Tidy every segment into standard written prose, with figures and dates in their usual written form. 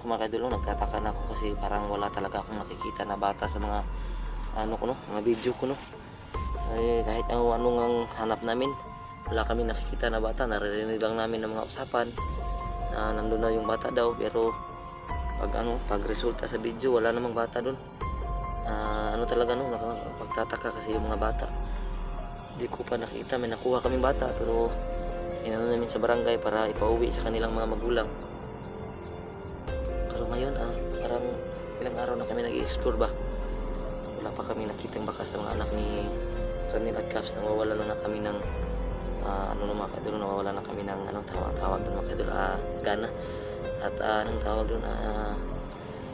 ako mga kaidol, nagtataka na ako kasi parang wala talaga akong nakikita na bata sa mga mga video ko no. Ay, kahit anong hanap namin, wala kami nakikita na bata. Naririnig lang namin ng mga usapan na nandun na yung bata daw, pero pag resulta sa video wala namang bata doon. Talaga no, nakapagtataka kasi yung mga bata. Hindi ko pa nakita, may nakuha kaming bata pero inano namin sa barangay para ipauwi sa kanilang mga magulang. Pero ngayon parang ilang araw na kami nag-i-explore ba. Wala pa kami nakitang baka sa mga anak ni Ranil at Caps. Nawawala na kami ng mga kaidol, nawawala na kami ng tawag doon mga kaidol, gana. At anong tawag doon,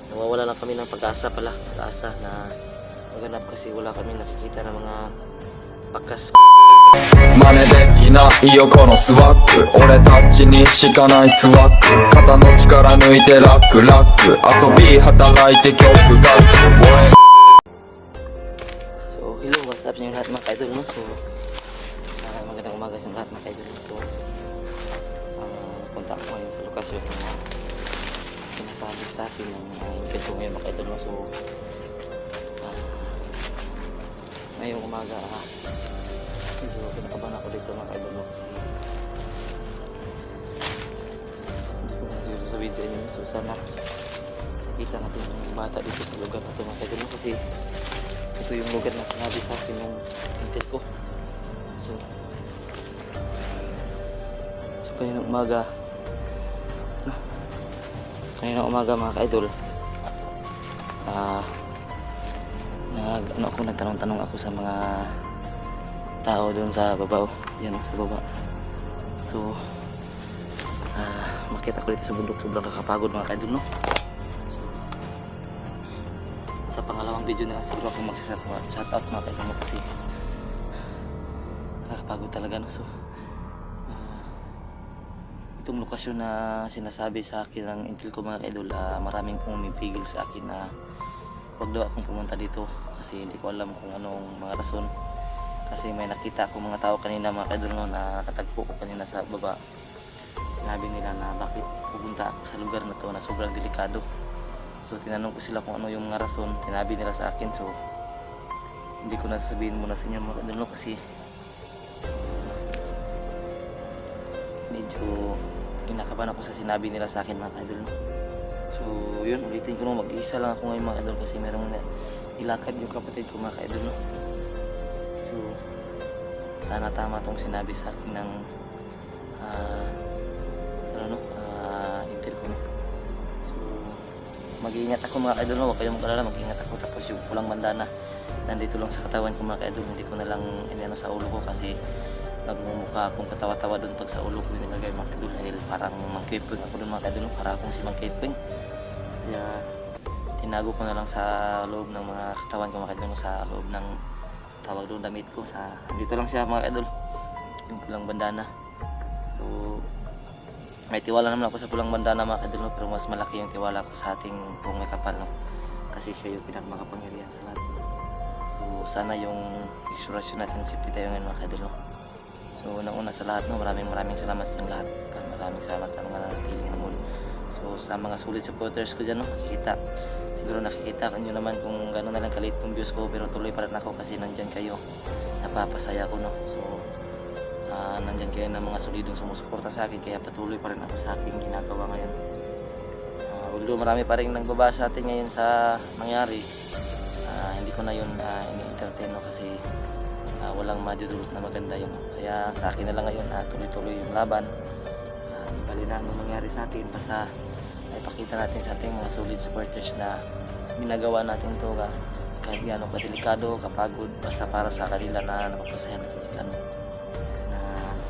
nawawala na kami ng pag-asa na maganap kasi wala kami nakikita ng mga bakas. 真似できないよこのスワッグ俺たちにしかないスワッグ肩の力抜いてラックラック遊び働いて曲が So hello, what's up sa inyo lahat mga kaidol no? So magandang umaga sa lahat mga kaidol. So punta ako ngayon sa lokasyon na sinasabi sa akin ng invento ngayon mga kaidol no? So ngayong umaga so kinakabahan ako dito mga kaidol no? Kasi hindi ko na sabihin sa inyo. So sana kita natin yung bata dito sa lugar na ito mga kaidol no? Kasi ito yung lugar na sinabi sa akin ng intel ko. So kaninang umaga mga kaidol nagtanong-tanong ako sa mga tao doon sa baba yan sa baba. So makita ko dito sa bundok, sobrang nakakapagod mga kaidol no. So sa pangalawang video na lang siguro ako mag-shoutout mga kaidol no, kasi nakakapagod talaga no. So itong lokasyon na sinasabi sa akin ng intel ko mga kaidol, maraming pumipigil sa akin na wag daw akong pumunta dito kasi hindi ko alam kung anong mga rason. Kasi may nakita ako mga tao kanina mga kaidol no, na nakatagpo ko kanina sa baba. Sinabi nila na bakit pupunta ako sa lugar na to na sobrang delikado. So tinanong ko sila kung ano yung mga rason, sinabi nila sa akin. So hindi ko na sasabihin muna sa inyo mga kaidol no, kasi medyo kinakabahan ako sa sinabi nila sa akin mga kaidol no. So yun, ulitin ko no, mag-iisa lang ako ngayon mga kaidol kasi merong ilakad yung kapatid ko mga kaidol no. So sana tama tong sinabi sa akin ng intel ko no. So mag-iingat ako mga kaidol no, huwag kayong mag-alala, mag-iingat ako. Tapos yung pulang bandana nandito lang sa katawan ko mga kaidol, hindi ko na lang inano sa ulo ko kasi nagmumukha akong katawa-tawa doon pag sa ulo ko nilagay mga kaidol, dahil parang mangkiping ako doon mga kaidol, para akong si mangkiping. Kaya tinago ko na lang sa loob ng mga katawan ko mga kaidol, sa loob ng tawag doon damit ko, sa dito lang siya mga kaidol, yung pulang bandana. So may tiwala naman ako sa pulang bandana mga kaidol, pero mas malaki yung tiwala ko sa ating Pong May Kapal no? Kasi siya yung pinakamakapangyarihan sa lahat. So sana yung insurasyon natin, safety tayo ngayon mga kaidol no? So unang-una sa lahat no, maraming salamat sa lahat. Maraming salamat sa mga nanatiling namul. So sa mga solid supporters ko dyan no, siguro nakikita nyo naman kung gano'n na lang kalit yung views ko, pero tuloy pa rin ako kasi nandyan kayo, napapasaya ko no. So nandyan kayo ng mga solidong sumusuporta sa akin, kaya patuloy pa rin ako sa aking ginagawa ngayon. Although marami pa rin nagbabasa sa atin ngayon sa nangyari, hindi ko na yun ini-entertain no, kasi walang madudulot na maganda yun. Kaya sa akin na lang ngayon tuloy-tuloy yung laban. Bali na anong mangyari sa atin, basta ipakita natin sa ating mga solid supporters na ginagawa natin to kahit gano'ng kadelikado, kapagod, basta para sa kanila na napapasaya natin sila no? Na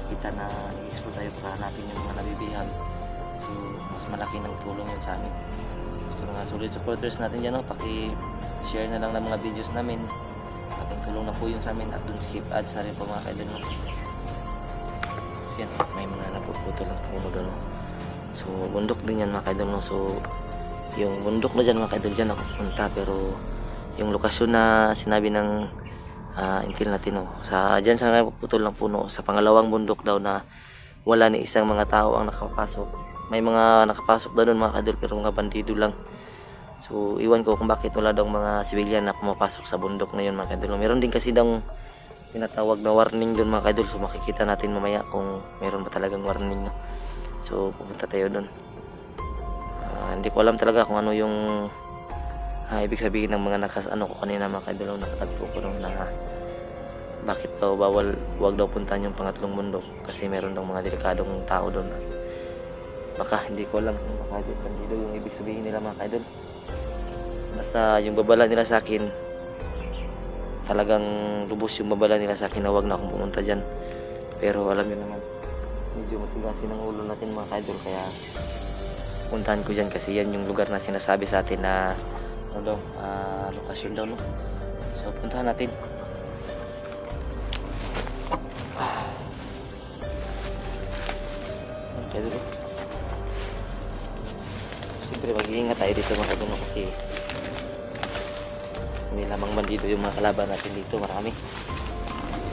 kita na i-explore tayo para natin yung mga nabibihag. So mas malaki ng tulong yun sa amin. So sa mga solid supporters natin dyan no, paki-share na lang ng mga videos namin. Tulong na po yun sa amin, at dun skip ads na rin po mga kaidol no. So yan, may mga napuputol lang puno doon no. So bundok din yan mga kaidol no. So yung bundok na dyan mga kaidol, dyan ako punta, pero yung lokasyon na sinabi ng intel natin no, dyan sa napuputol lang puno, sa pangalawang bundok daw na wala ni isang mga tao ang nakapasok. may mga nakapasok daw doon mga kaidol, pero mga bandido lang. So iwan ko kung bakit wala daw mga civilian na pumapasok sa bundok na yun mga kaidol. Meron din kasi daw tinatawag na warning doon mga kaidol, so makikita natin mamaya kung meron ba talagang warning, no? So pupunta tayo doon. Hindi ko alam talaga kung ano yung ibig sabihin ng mga ko kanina mga kaidol, nakatagpo ko nung na bakit daw bawal, wag daw puntahan yung pangatlong mundo kasi meron daw mga delikadong tao doon. Baka hindi ko alam kung baka bandido yung ibig sabihin nila mga kaidol. Basta yung babala nila sa akin, talagang lubos yung babala nila sa akin na wag na akong pumunta dyan. Pero alam niyo naman, medyo matigasin ang ulo natin mga kaidol, kaya puntahan ko dyan kasi yan yung lugar na sinasabi sa atin na ano daw, lokasyon daw, no? So puntahan natin. Kaidol, siyempre mag-iingat tayo dito mga kaidol, no? Kasi hindi lamang bandido yung mga kalaban natin dito, marami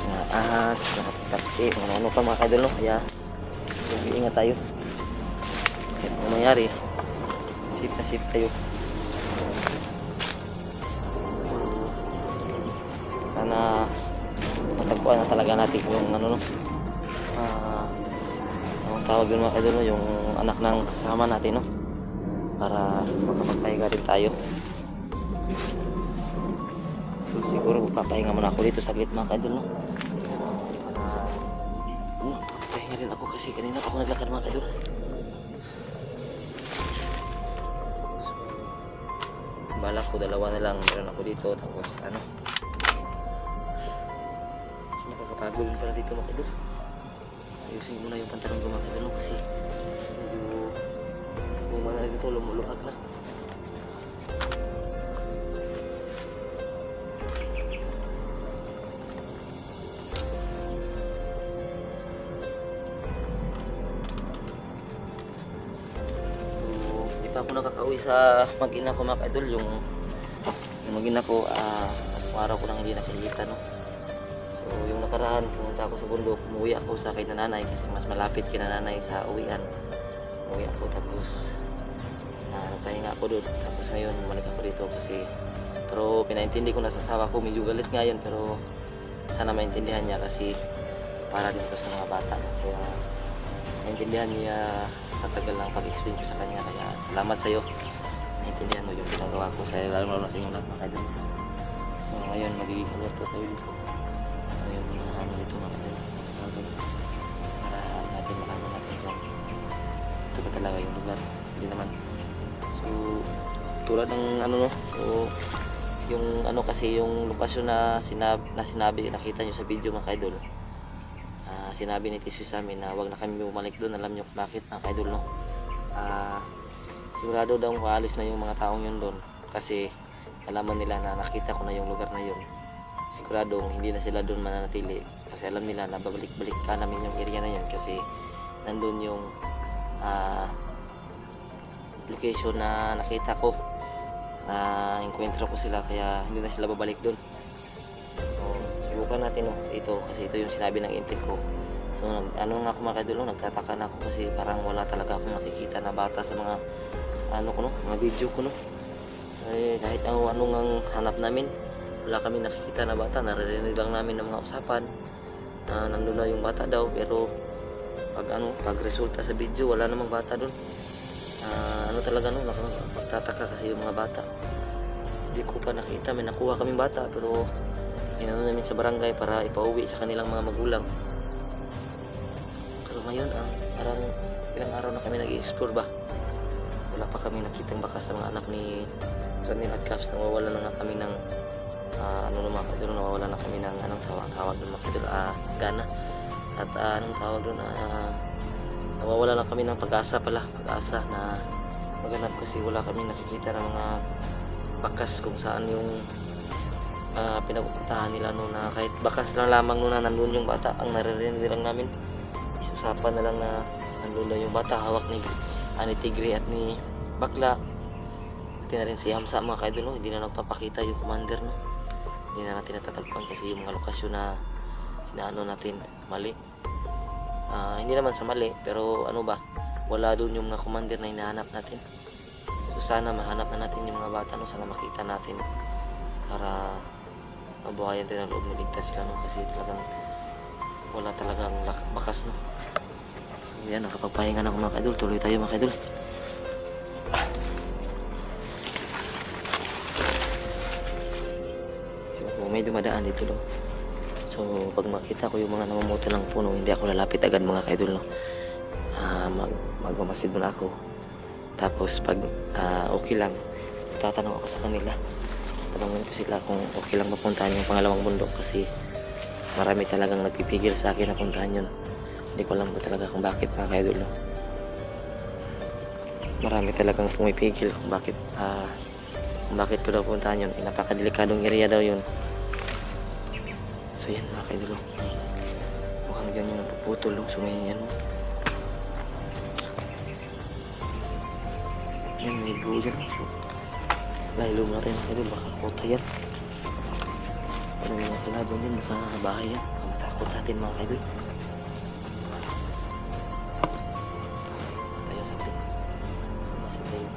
mga ahas, mga pagtati, mga ano pa mga kaidol, no? Kaya mag-iingat tayo kahit ano nangyari, safe na safe tayo. Sana matagpuan na talaga natin yung ano, no, ang tawag yun mga kaidol, no? Yung anak ng kasama natin, no? Para makapagpahinga din tayo. So siguro papahinga muna ako dito saglit mga kaidol, no? Pahinga rin ako kasi kanina ako naglakad mga kaidol. So bala ko dalawa na lang meron ako dito, tapos ano, nakakapagod din pala dito mga kaidol. Ayusin muna yung pantalon ko mga kaidol, no? Kasi medyo umana na dito, lumuluhag na. Ako nakakauwi sa mag-ina ko mga kaidol, yung mag-ina ko araw ko lang hindi nakikita, no? So yung nakaraan pumunta ako sa bundok, umuwi ako sa kay nanay kasi mas malapit kay nanay sa uwian. Umuwi ako tapos nagpahinga ako doon, tapos ngayon bumalik ako dito kasi pero pinaintindi ko na sa asawa ko, medyo galit nga yun pero sana maintindihan niya kasi para dito sa mga bata, no? Kaya naintindihan niya sa tagal ng pag-explain ko sa kanya, kaya salamat sa iyo, naintindihan mo yung ginagawa ko sa lalo na sa inyo lahat mga kaidol. So ngayon magiging alerto tayo dito, ngayon ano dito mga kaidol, para natin malaman natin kung ito ba talaga yung lugar, hindi naman. So tulad ng ano, no, so yung ano kasi yung lokasyon na sinabi nakita nyo sa video mga kaidol, sinabi ni Tisyo sa amin na wag na kami bumalik doon. Alam nyo bakit mga kaidol, no? Sigurado daw aalis na yung mga taong yun doon kasi alaman nila na nakita ko na yung lugar na yun. Siguradong hindi na sila doon mananatili kasi alam nila na babalik-balik ka namin yung area na yan kasi nandun yung location na nakita ko, na encuentro ko sila, kaya hindi na sila babalik doon. So, subukan natin, no, ito kasi ito yung sinabi ng intel ko. So ano nga ako mga kaidol, nagtataka na ako kasi parang wala talaga akong nakikita na bata sa mga ano ko, no, mga video ko, no. Kahit anong hanap namin, wala kami nakikita na bata. Naririnig lang namin ng mga usapan na nandun na yung bata daw, pero pag resulta sa video wala namang bata doon. Ano talaga, no, nakapagtataka kasi yung mga bata. Hindi ko pa nakita, may nakuha kaming bata pero inano namin sa barangay para ipauwi sa kanilang mga magulang. Pero ngayon parang ilang araw na kami nag-i-explore ba, wala pa kami nakitang baka sa mga anak ni Ranil at Caps. Nawawala na nga kami ng nawawala na kami ng anong tawag doon mga kaidol, gana, at anong tawag doon, nawawala na kami ng pag-asa na maganap kasi wala kami nakikita ng mga bakas kung saan yung pinapupuntahan nila, no, na kahit bakas lang lamang no na nandun yung bata. Ang naririnig lang namin isusapan na lang na nandun na yung bata, hawak ni Tigre at ni Bakla. Pati na rin si Hamsa mga kaidol, no, hindi na nagpapakita yung commander, no. Hindi na natin natatagpan kasi yung mga lokasyon na inaano natin mali. Hindi naman sa mali, pero ano ba, wala doon yung mga commander na hinahanap natin. So sana mahanap na natin yung mga bata, no? Sana makita natin para mabuhayan tayo ng loob na ligtas sila, no? Kasi talagang wala talagang bakas, no? So yan, nakapagpahinga na ako mga kaidol. Tuloy tayo mga kaidol. So may dumadaan dito, no? So pag makita ko yung mga namumuto ng puno, hindi ako lalapit agad mga kaidol, no? Magmamasid muna ako. Tapos pag okay lang, tatanong ako sa kanila. Tanongin ko sila kung okay lang mapuntahan yung pangalawang bundok kasi marami talagang nagpipigil sa akin na puntahan yun. Hindi ko alam po talaga kung bakit mga kaidol, no? Marami talagang pumipigil kung bakit ko daw puntahan yun. Napakadelikadong area daw yun. So yan mga kaidol, no? Mukhang dyan yung napuputol, no? So may yan, no? Yan, may buo dyan, no? So lahilo muna tayo mga kaidol, baka kota yan. Ano yung mga kalaban yan, baka bahay yan, baka matakot sa atin mga kaidol. Tayo sa atin, masin tayo.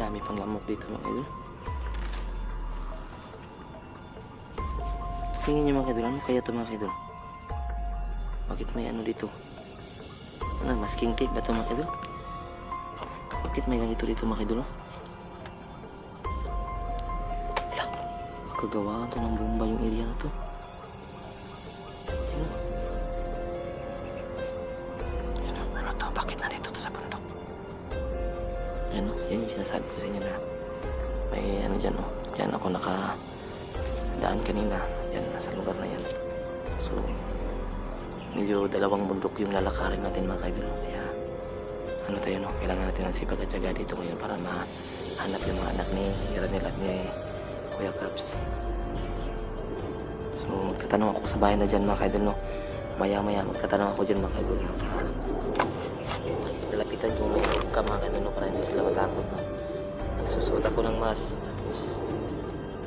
Dami pang lamok dito mga kaidol. Tingin nyo mga kaidol, ano kaya ito mga kaidol? Bakit may ano dito? Ano, masking tape ba ito mga kaidol? Bakit may ganito dito mga kaidol? Wala, makagawaan to ng bomba yung area na to. Tingnan. Ano to? Bakit nandito to sa bundok? Ano, yan yung sinasabi ko sa inyo na may ano dyan, oh. Dyan ako nakadaan kanina. Yan, nasa lugar na yan. So, medyo dalawang bundok yung lalakarin natin mga kaidol. Kaya, ano tayo, no? Kailangan natin ng sipag at syaga dito ngayon para mahanap yung mga anak ni Ranel at ni Kuya Cubs. So, magtatanong ako sa bahay na dyan mga kaidol, no? Maya-maya, magtatanong ako dyan mga kaidol, no? Lalapitan yung may ka mga kaidol, no? Para hindi sila matakot, no? Nagsusuot ako ng mask. Tapos,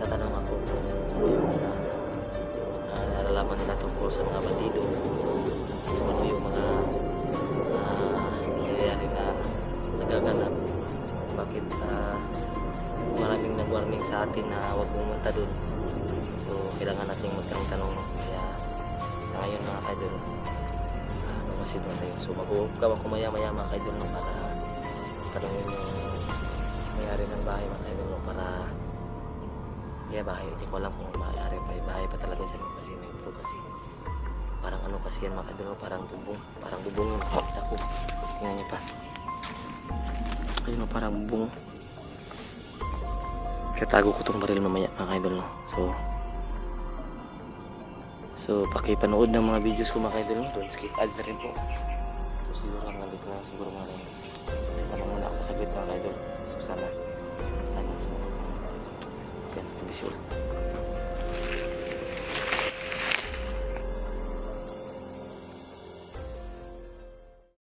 tatanong ako kung ano yung nalalaman nila tungkol sa mga bandido, kung ano yung mga nangyayari na nagaganap, bakit maraming nag-warning sa atin na huwag pumunta doon. So kailangan natin magtanong-tanong, no? Kaya sa ngayon mga kaidol, mamasid mo tayo. So mag-uukap ako maya-maya mga kaidol, no? Para tanongin yung nangyayari ng bahay mga kaidol, no? Para bahay, hindi ko alam kung maaari pa bahay pa talaga dyan kasi nagpo kasi parang ano kasi yan mga kaidol, parang bubong yung nakakita ko. Tingnan niyo pa, ayun, parang bubong. Katago ko tong baril mamaya mga kaidol, no? So pakipanood ng mga videos ko mga kaidol, no? Don't skip ads na rin po. So siguro nandito na siguro mga rin. Tanong muna ako saglit mga kaidol. So sana so yan, visual.